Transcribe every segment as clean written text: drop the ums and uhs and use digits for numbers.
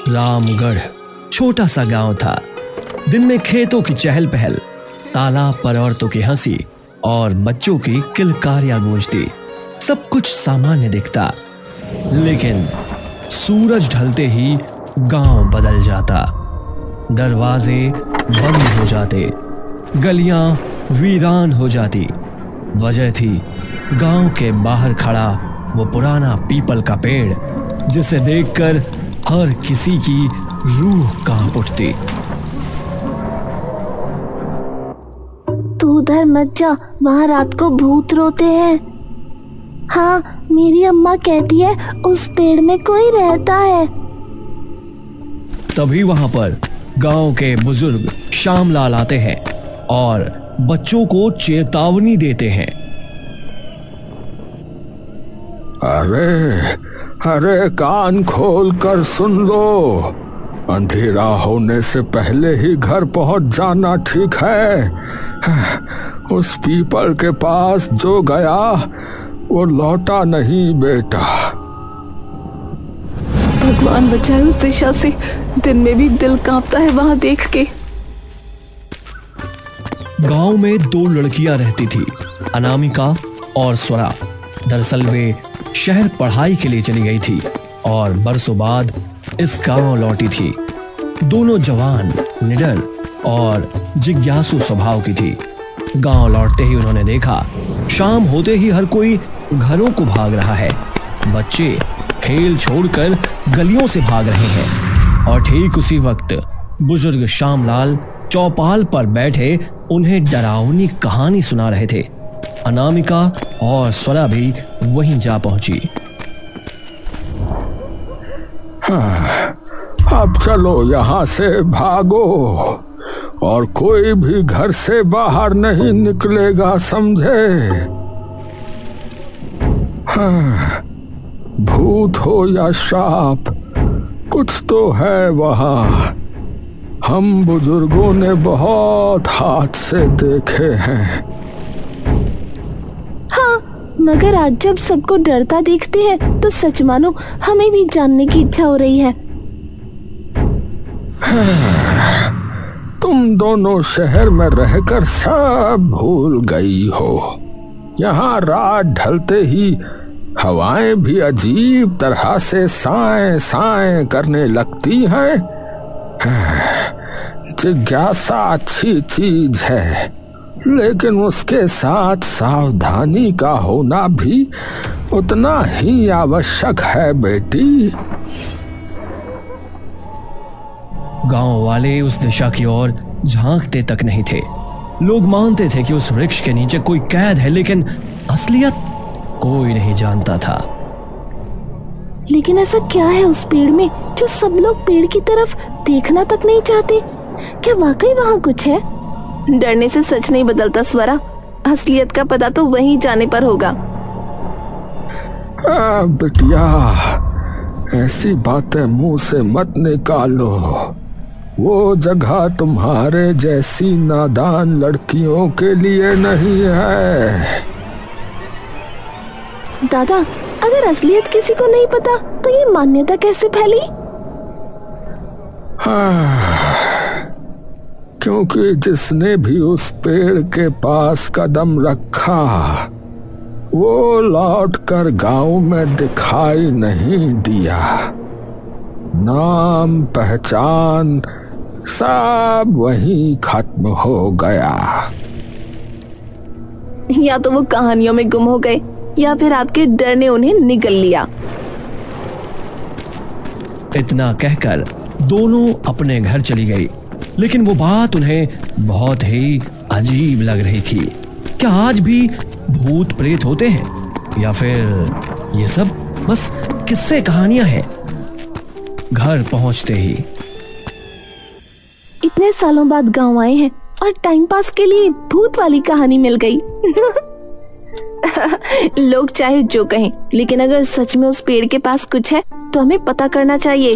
रामगढ़ छोटा सा गांव था। दिन में खेतों की चहल पहल, तालाब पर औरतों की हंसी और बच्चों की किलकारियां गूंजती। सब कुछ सामान्य दिखता, लेकिन सूरज ढलते ही गांव बदल जाता। दरवाजे बंद हो जाते, गलियां वीरान हो जाती। वजह थी गांव के बाहर खड़ा वो पुराना पीपल का पेड़, जिसे देखकर हर किसी की रूह कांप उठती। तू उधर मत जा, वहाँ रात को भूत रोते हैं। हाँ, मेरी अम्मा कहती है उस पेड़ में कोई रहता है। तभी वहां पर गांव के बुजुर्ग श्यामलाल आते हैं और बच्चों को चेतावनी देते हैं। अरे अरे, कान खोल कर सुन लो। अंधेरा होने से पहले ही घर पहुंच जाना ठीक है। उस पीपल के पास जो गया वो लौटा नहीं बेटा। भगवान बचाए उस दिशा से। दिन में भी दिल कांपता है वहां देख के। गांव में दो लड़कियां रहती थी, अनामिका और स्वरा। दरअसल वे शहर पढ़ाई के लिए चली गई थी और बरसों बाद इस गांव लौटी थी। दोनों जवान, निडर और जिज्ञासु स्वभाव की थी। गांव लौटते ही उन्होंने देखा, शाम होते ही हर कोई घरों को भाग रहा है। बच्चे खेल छोड़कर गलियों से भाग रहे हैं और ठीक उसी वक्त बुजुर्ग श्यामलाल चौपाल पर बैठे उन्हें डरावनी कहानी सुना रहे थे। अनामिका और स्वरा भी वहीं जा पहुंची। हाँ, अब चलो यहाँ से भागो और कोई भी घर से बाहर नहीं निकलेगा, समझे? हाँ, भूत हो या श्राप, कुछ तो है वहाँ। हम बुजुर्गों ने बहुत हाथ से देखे हैं। हाँ, मगर आज जब सबको डरता देखते हैं तो सच मानो हमें भी जानने की इच्छा हो रही है। तुम दोनों शहर में रहकर सब भूल गई हो। यहाँ रात ढलते ही हवाएं भी अजीब तरह से साएं साएं करने लगती हैं। जिज्ञासा अच्छी चीज है, लेकिन उसके साथ सावधानी का होना भी उतना ही आवश्यक है बेटी। गांव वाले उस दिशा की ओर झांकते तक नहीं थे। लोग मानते थे कि उस वृक्ष के नीचे कोई कैद है, लेकिन असलियत कोई नहीं जानता था। लेकिन ऐसा क्या है उस पेड़ में जो सब लोग पेड़ की तरफ देखना तक नहीं चाहते? क्या वाकई वहाँ कुछ है? डरने से सच नहीं बदलता स्वरा। असलियत का पता तो वहीं जाने पर होगा। बिटिया, ऐसी बातें मुंह से मत निकालो। वो जगह तुम्हारे जैसी नादान लड़कियों के लिए नहीं है। दादा, अगर असलियत किसी को नहीं पता तो ये मान्यता कैसे फैली? क्योंकि जिसने भी उस पेड़ के पास कदम रखा वो लौटकर गांव में दिखाई नहीं दिया। नाम पहचान सब वहीं खत्म हो गया। या तो वो कहानियों में गुम हो गए या फिर आपके डर ने उन्हें निगल लिया। इतना कहकर दोनों अपने घर चली गई, लेकिन वो बात उन्हें बहुत ही अजीब लग रही थी। क्या आज भी भूत प्रेत होते हैं या फिर ये सब बस किस्से कहानियां हैं? घर पहुंचते ही इतने सालों बाद गांव आए हैं और टाइम पास के लिए भूत वाली कहानी मिल गई। लोग चाहे जो कहें, लेकिन अगर सच में उस पेड़ के पास कुछ है तो हमें पता करना चाहिए।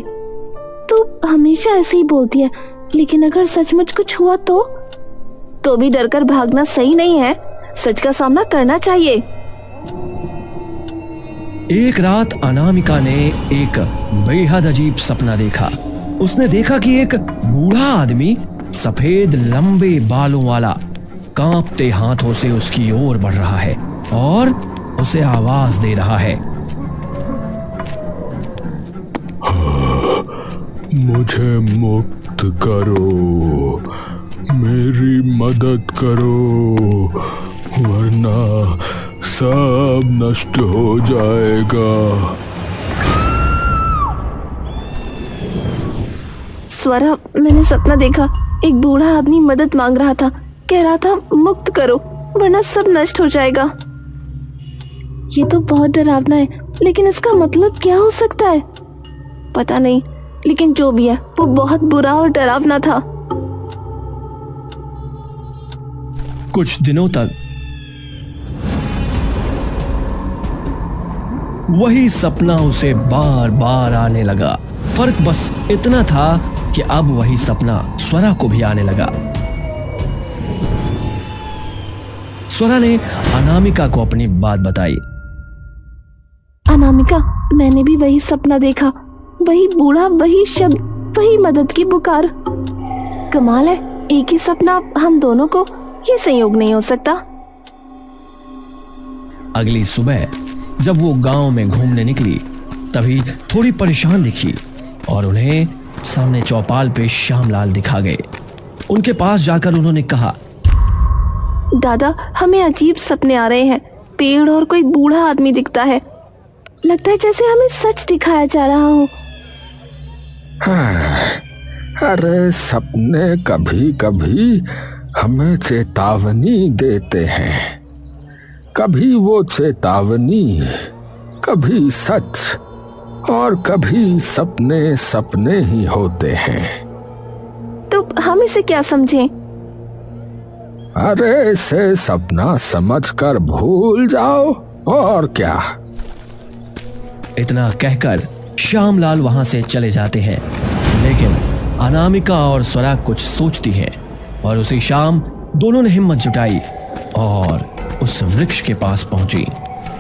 तू हमेशा ऐसे ही बोलती है, लेकिन अगर सचमुच कुछ हुआ तो भी डरकर भागना सही नहीं है। सच का सामना करना चाहिए। एक रात अनामिका ने एक बेहद अजीब सपना देखा। उसने देखा कि एक बूढ़ा आदमी सफेद लंबे बालों वाला कांपते हाथों से उसकी ओर बढ़ रहा है और उसे आवाज दे रहा है, मुझे मुक्त करो, मेरी मदद करो, वरना सब नष्ट हो जाएगा। स्वरा, मैंने सपना देखा, एक बूढ़ा आदमी मदद मांग रहा था, कह रहा था मुक्त करो वरना सब नष्ट हो जाएगा। ये तो बहुत डरावना है, लेकिन इसका मतलब क्या हो सकता है? पता नहीं, लेकिन जो भी है वो बहुत बुरा और डरावना था। कुछ दिनों तक वही सपना उसे बार बार आने लगा। फर्क बस इतना था कि अब वही सपना स्वरा को भी आने लगा। स्वरा ने अनामिका को अपनी बात बताई। अनामिका, मैंने भी वही सपना देखा, वही बूढ़ा, वही शब्द, वही मदद की पुकार। कमाल है, एक ही सपना हम दोनों को, ये संयोग नहीं हो सकता। अगली सुबह जब वो गांव में घूमने निकली तभी थोड़ी परेशान दिखी और उन्हें सामने चौपाल पे श्यामलाल दिखा गए। उनके पास जाकर उन्होंने कहा, दादा, हमें अजीब सपने आ रहे हैं, पेड़ और कोई बूढ़ा आदमी दिखता है, लगता है जैसे हमें सच दिखाया जा रहा हो। अरे सपने कभी कभी हमें चेतावनी देते हैं, कभी वो चेतावनी, कभी सच और कभी सपने सपने ही होते हैं। तो हम इसे क्या समझें? अरे इसे सपना समझकर भूल जाओ और क्या। इतना कहकर श्यामलाल वहां से चले जाते हैं, लेकिन अनामिका और स्वरा कुछ सोचती है और उसी शाम दोनों ने हिम्मत जुटाई और उस वृक्ष के पास पहुंची।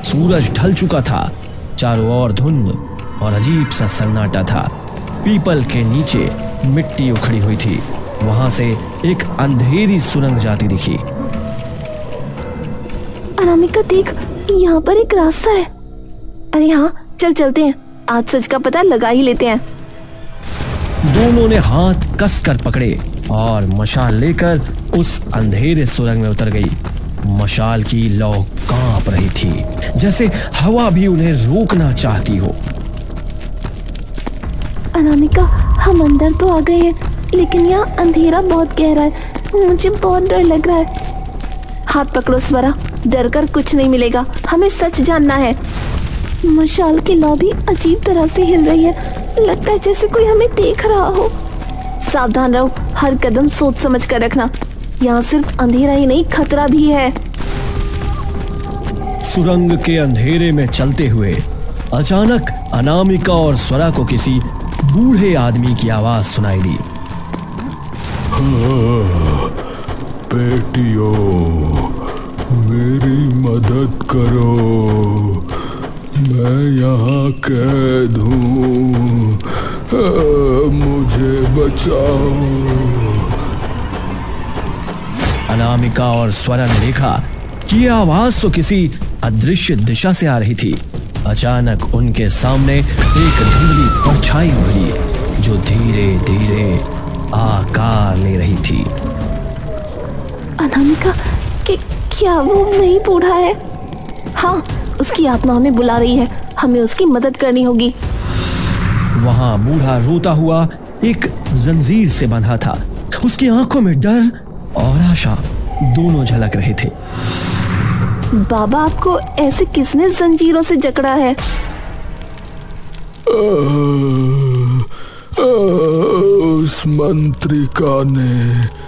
सूरज ढल चुका था, चारों ओर धुंध और अजीब सा सन्नाटा था। पीपल के नीचे मिट्टी उखड़ी हुई थी, वहां से एक अंधेरी सुरंग जाती दिखी। अनामिका देख, यहाँ पर एक रास्ता है। अरे हाँ, चल चलते हैं, आज सच का पता लगा ही लेते हैं। दोनों ने हाथ कसकर पकड़े और मशाल लेकर उस अंधेरे सुरंग में उतर गई। मशाल की लौ कांप रही थी, जैसे हवा भी उन्हें रोकना चाहती हो। अनामिका, हम अंदर तो आ गए हैं, लेकिन यहाँ अंधेरा बहुत गहरा है, मुझे बहुत डर लग रहा है। हाथ पकड़ो स्वरा, डर कर कुछ नहीं मिलेगा, हमें सच जानना है। मशाल की लौ भी अजीब तरह से हिल रही है, लगता है जैसे कोई हमें देख रहा हो। सावधान रहो, हर कदम सोच समझ कर रखना, यहाँ सिर्फ अंधेरा ही नहीं, खतरा भी है। सुरंग के अंधेरे में चलते हुए अचानक अनामिका और स्वरा को किसी बूढ़े आदमी की आवाज सुनाई दी। बेटियों, मेरी मदद करो, मैं यहाँ कैद हूँ, मुझे बचाओ। अनामिका और स्वरा ने देखा कि ये आवाज तो किसी अदृश्य दिशा से आ रही थी। अचानक उनके सामने एक धुंधली परछाई उभरी जो धीरे धीरे आकार ले रही थी। अनामिका, क्या वो वही बूढ़ा है? हाँ, उसकी आत्मा हमें बुला रही है, हमें उसकी मदद करनी होगी। वहां बूढ़ा रोता हुआ एक जंजीर से बंधा था। उसकी आंखों में डर और आशा दोनों झलक रहे थे। बाबा, आपको ऐसे किसने जंजीरों से जकड़ा है? उस मंत्रिका ने।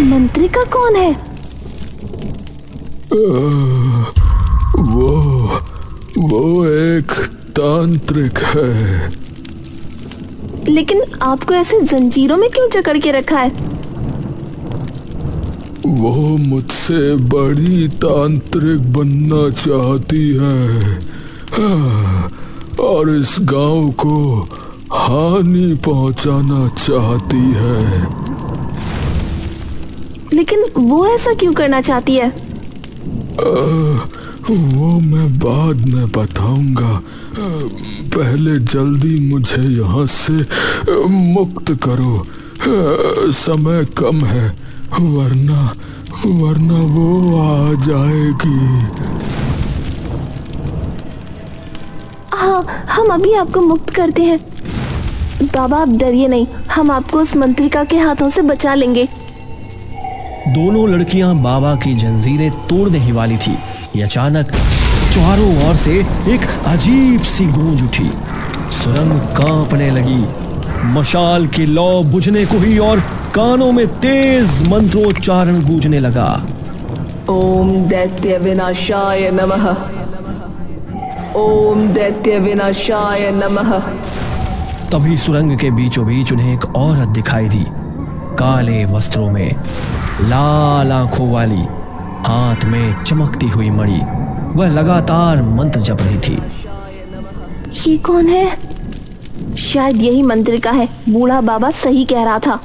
मंत्रिका कौन है? वो एक तांत्रिक है। लेकिन आपको ऐसे जंजीरों में क्यों जकड़ के रखा है? वो मुझसे बड़ी तांत्रिक बनना चाहती है और इस गांव को हानि पहुंचाना चाहती है। लेकिन वो ऐसा क्यों करना चाहती है? वो मैं बाद में बताऊंगा। पहले जल्दी मुझे यहाँ से मुक्त करो। समय कम है, वरना वो आ जाएगी। हाँ, हम अभी आपको मुक्त करते हैं। बाबा आप डरिए नहीं, हम आपको उस मंत्रिका के हाथों से बचा लेंगे। दोनों लड़कियां बाबा की जंजीरें तोड़ने ही वाली थी कि अचानक चारों ओर से एक अजीब सी गूंज उठी। सुरंग कांपने लगी, मशाल की लौ बुझने को ही और कानों में तेज मंत्रोच्चारण गूंजने लगा। ओम दैत्य विनाशाय नमः। ओम दैत्य विनाशाय नमः। तभी सुरंग के बीचों बीच उन्हें एक औरत दिखाई दी, काले वस्त्रों में, लाल आंखों वाली, हाथ में चमकती हुई मणि। वह लगातार मंत्र जप रही थी। ये कौन है? शायद यही मंत्रिका है, बूढ़ा बाबा सही कह रहा था।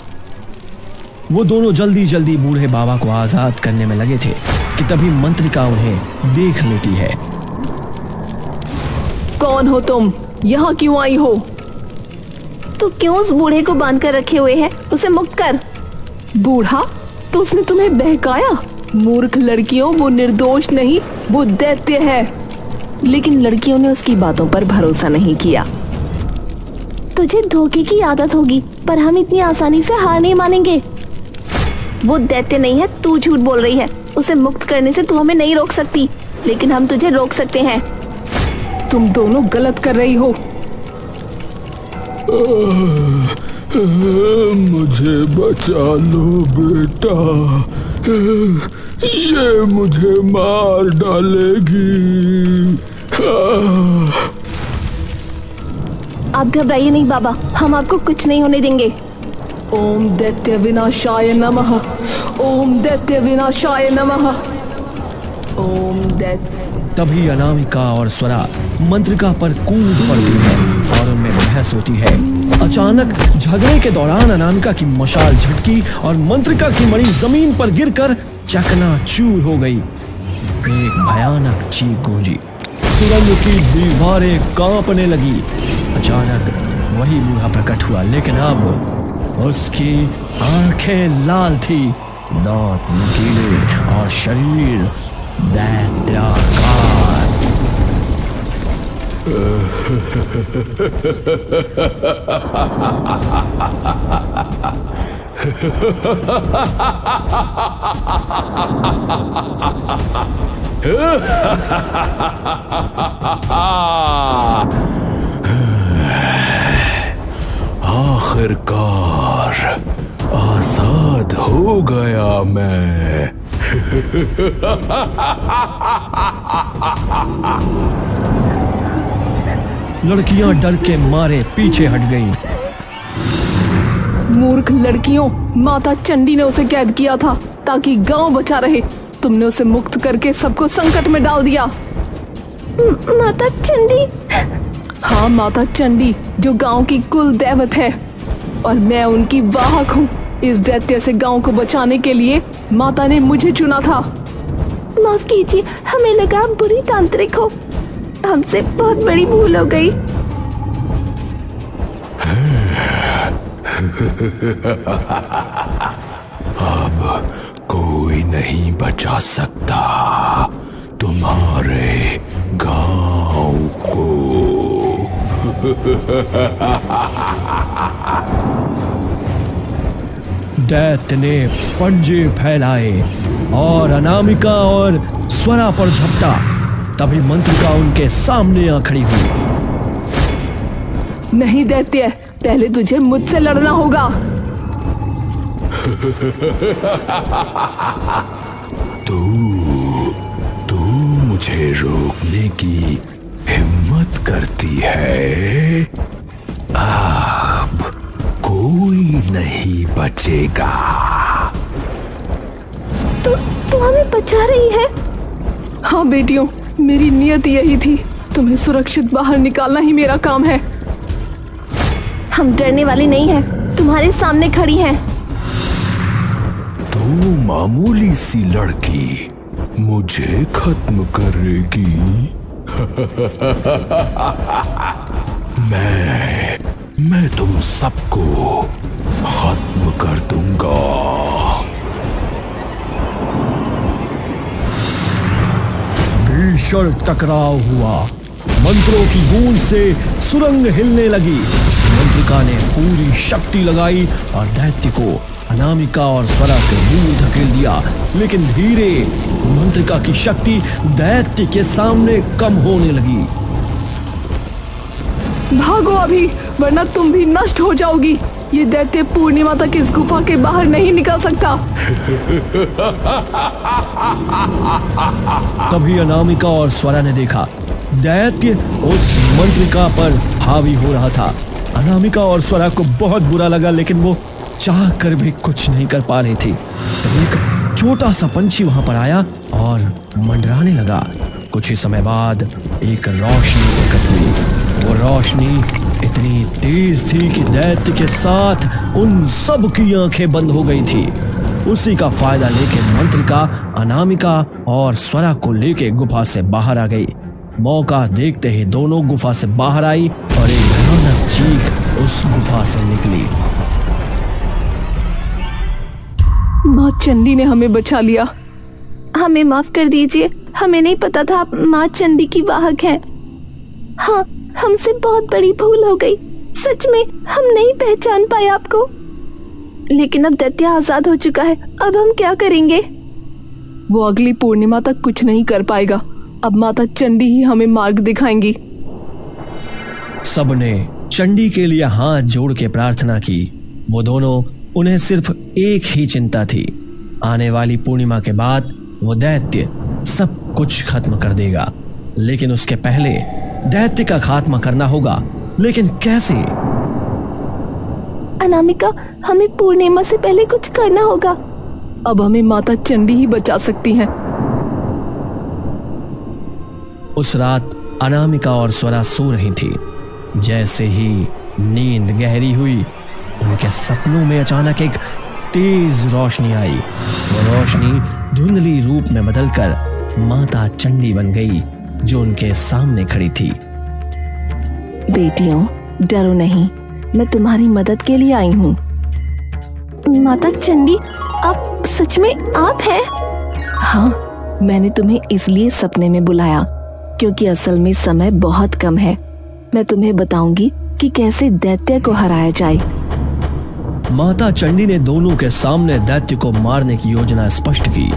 वो दोनों जल्दी जल्दी बूढ़े बाबा को आजाद करने में लगे थे कि तभी मंत्रिका उन्हें देख लेती है। कौन हो तुम? यहाँ क्यों आई हो? तो क्यों उस बूढ़े को बांध कर रखे हुए है? उसे मुक्त कर। बूढ़ा? तो उसने तुम्हें बहकाया? मूर्ख लड़कियों, वो निर्दोष नहीं, वो दैत्य है। लेकिन लड़कियों ने उसकी बातों पर भरोसा नहीं किया। तुझे धोखे की आदत होगी, पर हम इतनी आसानी से हार नहीं मानेंगे। वो दैत्य नहीं है, तू झूठ बोल रही है। उसे मुक्त करने से तू हमें नहीं रोक सकती, लेकिन हम तुझे रोक सकते हैं। तुम दोनों गलत कर रही हो। मुझे बचा लो बेटा, ये मुझे मार डालेगी। आप घबराइए नहीं बाबा, हम आपको कुछ नहीं होने देंगे। ओम दैत्य विनाशाय नमः। ओम दैत्य विनाशाय नमः। ओम दैत्य। तभी अनामिका और स्वरा मंत्रिका पर कूद पड़ती है और उनमें बहस होती है। अचानक झगड़े के दौरान अनामिका की मशाल झटकी और मंत्रिका की मणि जमीन पर गिरकर चकनाचूर हो गई। एक भयानक चीख गूंजी, सुरंग की दीवारें कांपने लगी। अचानक वही बूढ़ा प्रकट हुआ, लेकिन अब उसकी आंखें लाल थी, दांत नुकीले और शरीर दैत्याकार। आखिरकार आजाद हो गया मैं। लड़कियां डर के मारे पीछे हट गईं। मूर्ख लड़कियों, माता चंडी ने उसे कैद किया था ताकि गांव बचा रहे। तुमने उसे मुक्त करके सबको संकट में डाल दिया। माता चंडी? हाँ, माता चंडी, जो गांव की कुल दैवत है, और मैं उनकी वाहक हूँ। इस दैत्य से गांव को बचाने के लिए माता ने मुझे चुना था। माफ कीजिए, हमें लगा आप बुरी तांत्रिक हो। हमसे बहुत बड़ी भूल हो गई। अब कोई नहीं बचा सकता तुम्हारे गांव को। दैत्य ने पंजे फैलाए और अनामिका और स्वरा पर झपटा। तभी मंत्रिका उनके सामने आ खड़ी हुई। नहीं दैत्य, पहले तुझे मुझसे लड़ना होगा। तू मुझे रोकने की हिम्मत करती है। अब कोई नहीं बचेगा। तू हमें बचा रही है? हाँ बेटियों, मेरी नियत यही थी। तुम्हें सुरक्षित बाहर निकालना ही मेरा काम है। हम डरने वाली नहीं हैं, तुम्हारे सामने खड़ी हैं। तू मामूली सी लड़की मुझे खत्म करेगी? मैं तुम सबको खत्म कर दूंगा। भीषण टकराव हुआ। मंत्रों की गूंज से सुरंग हिलने लगी। मंत्रिका ने पूरी शक्ति लगाई और दैत्य को अनामिका और स्वरा से दूर धकेल दिया, लेकिन धीरे मंत्रिका की शक्ति दैत्य के सामने कम होने लगी। भागो अभी, वरना तुम भी नष्ट हो जाओगी। ये दैत्य पूर्णिमा तक इस गुफा के बाहर नहीं निकल सकता। तभी अनामिका और स्वरा ने देखा दैत्य उस मंत्रिका पर हावी हो रहा था। अनामिका और स्वरा को बहुत बुरा लगा, लेकिन वो चाह कर भी कुछ नहीं कर पा रही थी। तब एक छोटा सा पंछी वहां पर आया और मंडराने लगा। कुछ ही समय बाद एक रोशनी प्रकट हुई। वो रोशनी इतनी तेज थी कि दैत्य के साथ उन सब की आंखें बंद हो गई थी। उसी का फायदा लेके मंत्रिका अनामिका और स्वरा को लेके गुफा से बाहर आ गई। मौका देखते ही दोनों गुफा से बाहर आई और एक भयानक चीख उस गुफा से निकली। माँ चंडी ने हमें बचा लिया। हमें माफ कर दीजिए, हमें नहीं पता था आप माँ चंडी की वाहक हैं। हाँ, हमसे बहुत बड़ी भूल हो गई। सच में हम नहीं पहचान पाए आपको। लेकिन अब दैत्य आजाद हो चुका है, अब हम क्या करेंगे? वो अगली पूर्णिमा तक कुछ नहीं कर पाएगा। अब माता चंडी ही हमें मार्ग दिखाएंगी। सबने चंडी के लिए हाथ जोड़ के प्रार्थना की। वो दोनों, उन्हें सिर्फ एक ही चिंता थी, आने वाली पूर्णिमा के बाद वो दैत्य सब कुछ खत्म कर देगा। लेकिन उसके पहले दैत्य का खात्मा करना होगा। लेकिन कैसे? अनामिका, हमें पूर्णिमा से पहले कुछ करना होगा। अब हमें माता चंडी ही बचा सकती हैं। उस रात अनामिका और स्वरा सो रही थी। जैसे ही नींद गहरी हुई, उनके सपनों में अचानक एक तेज रोशनी आई। वो रोशनी धुंधली रूप में बदलकर माता चंडी बन गई, जो उनके सामने खड़ी थी। बेटियों, डरो नहीं, मैं तुम्हारी मदद के लिए आई हूँ। माता चंडी, आप सच में आप हैं? हाँ, मैंने तुम्हें इसलिए सपने में बुलाया क्योंकि असल में समय बहुत कम है। मैं तुम्हें बताऊंगी कि कैसे दैत्य को हराया जाए। माता चंडी ने दोनों के सामने दैत्य को मारने की योजना स्पष्ट की।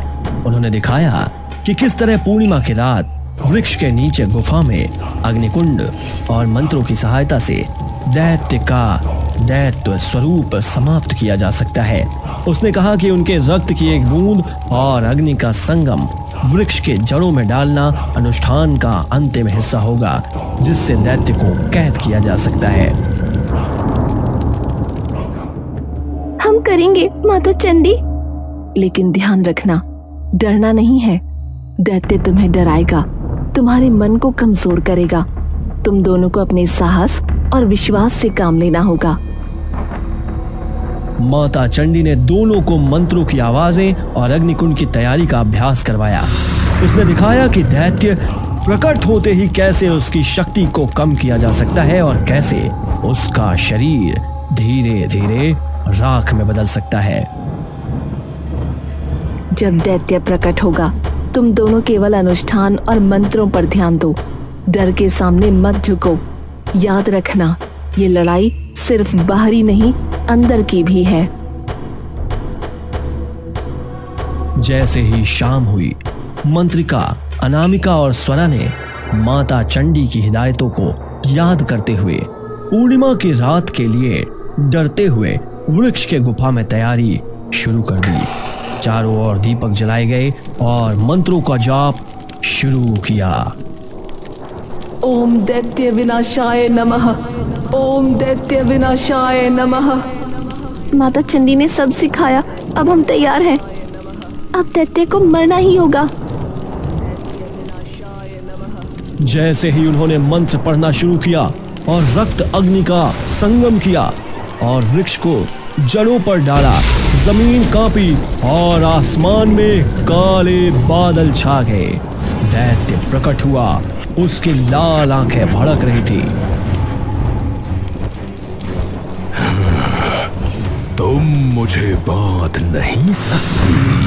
उन्होंने दिखाया कि किस तरह पूर्णिमा की रात वृक्ष के नीचे गुफा में अग्निकुंड और मंत्रों की सहायता से दैत्य का दैत्य स्वरूप समाप्त किया जा सकता है। उसने कहा कि उनके रक्त की एक बूंद और अग्नि का संगम वृक्ष के जड़ों में डालना अनुष्ठान का अंतिम हिस्सा होगा, जिससे दैत्य को कैद किया जा सकता है। हम करेंगे माता चंडी। लेकिन ध्यान रखना, डरना नहीं है। दैत्य तुम्हें डराएगा, तुम्हारे मन को कमजोर करेगा। तुम दोनों को अपने साहस और विश्वास से काम लेना होगा। माता चंडी ने दोनों को मंत्रों की आवाजें और अग्निकुंड की तैयारी का अभ्यास करवाया। उसने दिखाया कि दैत्य प्रकट होते ही कैसे उसकी शक्ति को कम किया जा सकता है और कैसे उसका शरीर धीरे धीरे राख में बदल सकता है। जब दैत्य प्रकट होगा, तुम दोनों केवल अनुष्ठान और मंत्रों पर ध्यान दो। डर के सामने मत झुको। याद रखना, ये लड़ाई सिर्फ बाहरी नहीं, अंदर की भी है। जैसे ही शाम हुई, मंत्रिका अनामिका और स्वरा ने माता चंडी की हिदायतों को याद करते हुए पूर्णिमा की रात के लिए डरते हुए वृक्ष के गुफा में तैयारी शुरू कर दी। चारों ओर दीपक जलाए गए और मंत्रों का जाप शुरू किया। ओम दैत्य विनाशाय नमः, ओम दैत्य विनाशाय नमः। माता चंडी ने सब सिखाया, अब हम तैयार हैं। अब दैत्य को मरना ही होगा। जैसे ही उन्होंने मंत्र पढ़ना शुरू किया और रक्त अग्नि का संगम किया और वृक्ष को जड़ों पर डाला, जमीन कांपी और आसमान में काले बादल छा गए। दैत्य प्रकट हुआ, उसकी लाल आंखें भड़क रही थी। तुम मुझे बांध नहीं सकती।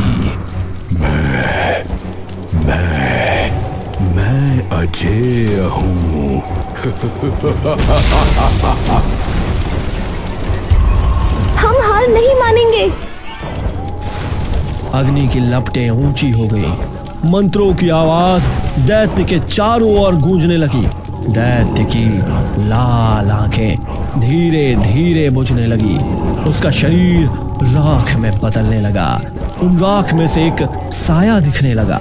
मैं अजेय हूं। हम हार नहीं मानेंगे। अग्नि की लपटें ऊंची हो गई, मंत्रों की आवाज दैत्य के चारों ओर गूंजने लगी। दैत्य की लाल आंखें धीरे धीरे बुझने लगी, उसका शरीर राख में बदलने लगा। उन राख में से एक साया दिखने लगा।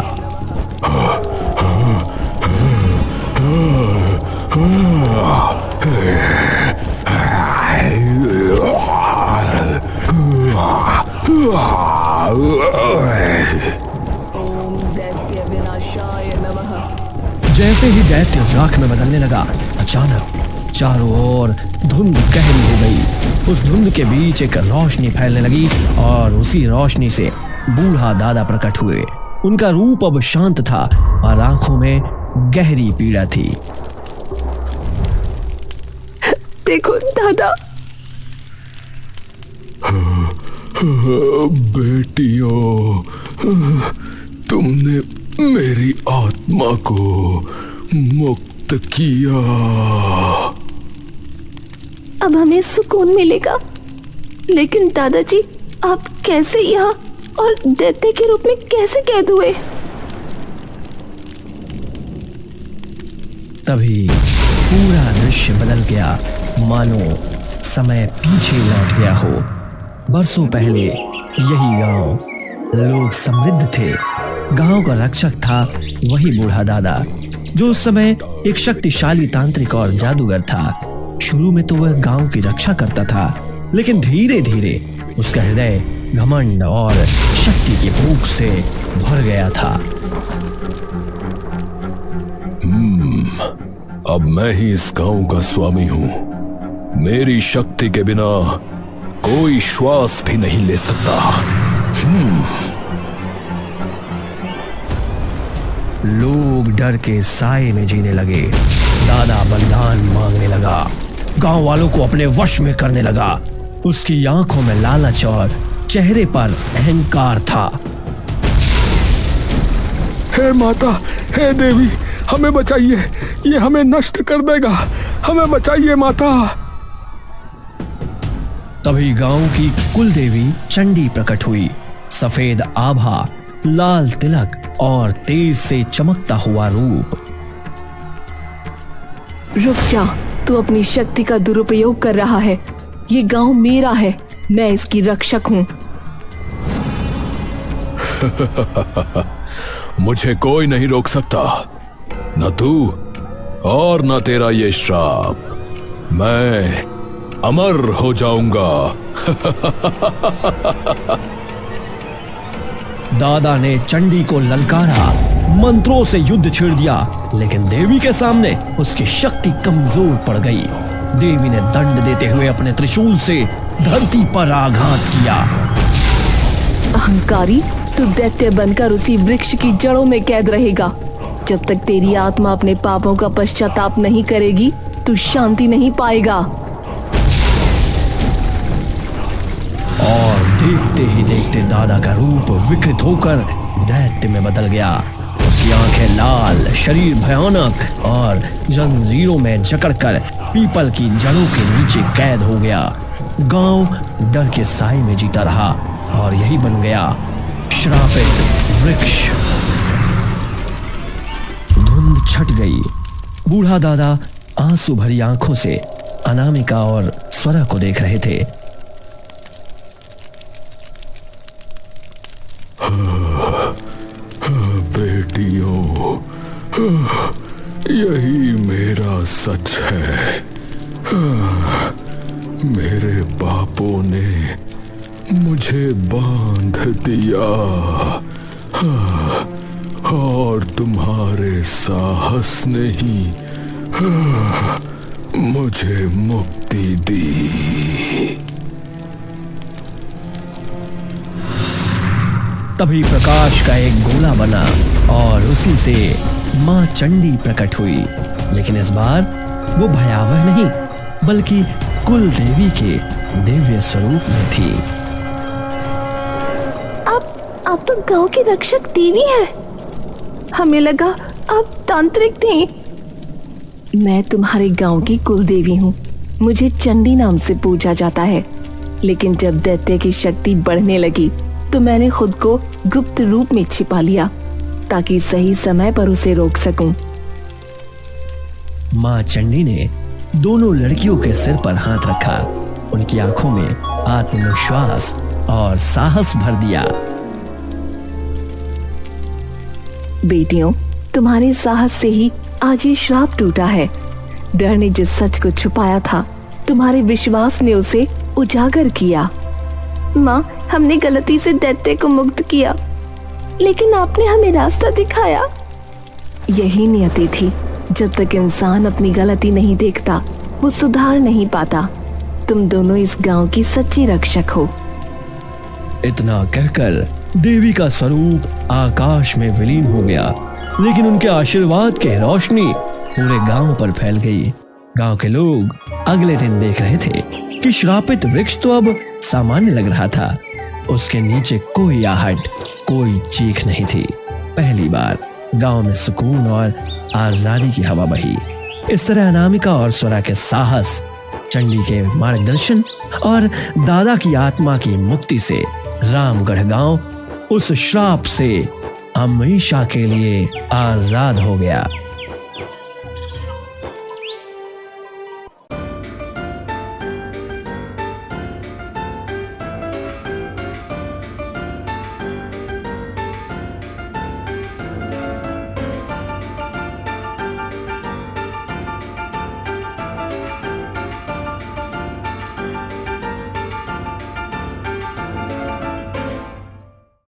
जैसे ही दैत्य राख में बदलने लगा, अचानक चारों ओर धुंध गहरी हो गई। उस धुंध के बीच एक रोशनी फैलने लगी और उसी रोशनी से बूढ़ा दादा प्रकट हुए। उनका रूप अब शांत था और आंखों में गहरी पीड़ा थी। देखो दादा। बेटियों, तुमने मेरी आत्मा को मुक्त किया। अब हमें सुकून मिलेगा। लेकिन दादाजी, आप कैसे यहाँ और दैत्य के रूप में कैसे कैद हुए? तभी पूरा दृश्य बदल गया, मानो समय पीछे लौट गया हो। बरसों पहले यही गांव, लोग समृद्ध थे। गांव का रक्षक था वही बूढ़ा दादा, जो उस समय एक शक्तिशाली तांत्रिक और जादूगर था। शुरू में तो वह गांव की रक्षा करता था, लेकिन धीरे धीरे उसका हृदय घमंड और शक्ति की भूख से भर गया था। अब मैं ही इस गांव का स्वामी हूं। मेरी शक्ति के बिना कोई श्वास भी नहीं ले सकता। लोग डर के साए में जीने लगे। दादा बलिदान मांगने लगा, गांव वालों को अपने वश में करने लगा। उसकी आंखों में लालच और चेहरे पर अहंकार था। हे माता, हे देवी, हमें बचाइए, ये हमें नष्ट कर देगा। हमें बचाइए माता। तभी गांव की कुल देवी चंडी प्रकट हुई। सफेद आभा, लाल तिलक और तेज से चमकता हुआ रूप। रुक जा, तू अपनी शक्ति का दुरुपयोग कर रहा है। ये गांव मेरा है, मैं इसकी रक्षक हूँ। मुझे कोई नहीं रोक सकता, न तू और न तेरा ये श्राप। मैं अमर हो जाऊंगा। दादा ने चंडी को ललकारा, मंत्रों से युद्ध छेड़ दिया, लेकिन देवी के सामने उसकी शक्ति कमजोर पड़ गई। देवी ने दंड देते हुए अपने त्रिशूल से धरती पर आघात किया। अहंकारी, तू दैत्य बनकर उसी वृक्ष की जड़ों में कैद रहेगा। जब तक तेरी आत्मा अपने पापों का पश्चाताप नहीं करेगी, तू शांति नहीं पाएगा। और देखते ही देखते दादा का रूप विकृत होकर दैत्य में बदल गया। उसकी आंखें लाल, शरीर भयानक और जंजीरों में जकड़कर पीपल की जड़ों के नीचे कैद हो गया। गांव डर के साए में जीता रहा और यही बन गया श्रापित वृक्ष। धुंध छट गई। बूढ़ा दादा आंसू भरी आंखों से अनामिका और स्वरा को देख रहे थे। बेटियों, यही मेरा सच है। मेरे बापों ने मुझे बांध दिया, और तुम्हारे साहस ने ही मुझे मुक्ति दी। तभी प्रकाश का एक गोला बना और उसी से मां चंडी प्रकट हुई, लेकिन इस बार वो भयावह नहीं बल्कि कुल देवी के दिव्य स्वरूप में थी। आप तो गांव की रक्षक देवी हैं। हमें लगा आप तांत्रिक थी। मैं तुम्हारे गांव की कुल देवी हूँ। मुझे चंडी नाम से पूजा जाता है, लेकिन जब दैत्य की शक्ति बढ़ने लगी तो मैंने खुद को गुप्त रूप में छिपा लिया ताकि सही समय पर उसे रोक सकूं। मां चंडी ने दोनों लड़कियों के सिर पर हाथ रखा, उनकी आंखों में आत्मविश्वास और साहस भर दिया। बेटियों, तुम्हारे साहस से ही आज ये श्राप टूटा है। डर ने जिस सच को छुपाया था, तुम्हारे विश्वास ने उसे उजागर किया। माँ, हमने गलती से दैत्य को मुक्त किया, लेकिन आपने हमें रास्ता दिखाया। यही नियति थी। जब तक इंसान अपनी गलती नहीं देखता, वो सुधार नहीं पाता। तुम दोनों इस गांव की सच्ची रक्षक हो। इतना कहकर देवी का स्वरूप आकाश में विलीन हो गया, लेकिन उनके आशीर्वाद की रोशनी पूरे गांव पर फैल गई। गांव के लोग अगले दिन देख रहे थे कि श्रापित वृक्ष तो अब सामान्य लग रहा था। उसके नीचे कोई आहट, कोई चीख नहीं थी। पहली बार गांव में सुकून और आजादी की हवा बही। इस तरह अनामिका और स्वरा के साहस, चंडी के मार्गदर्शन और दादा की आत्मा की मुक्ति से रामगढ़ गांव उस श्राप से हमेशा के लिए आजाद हो गया।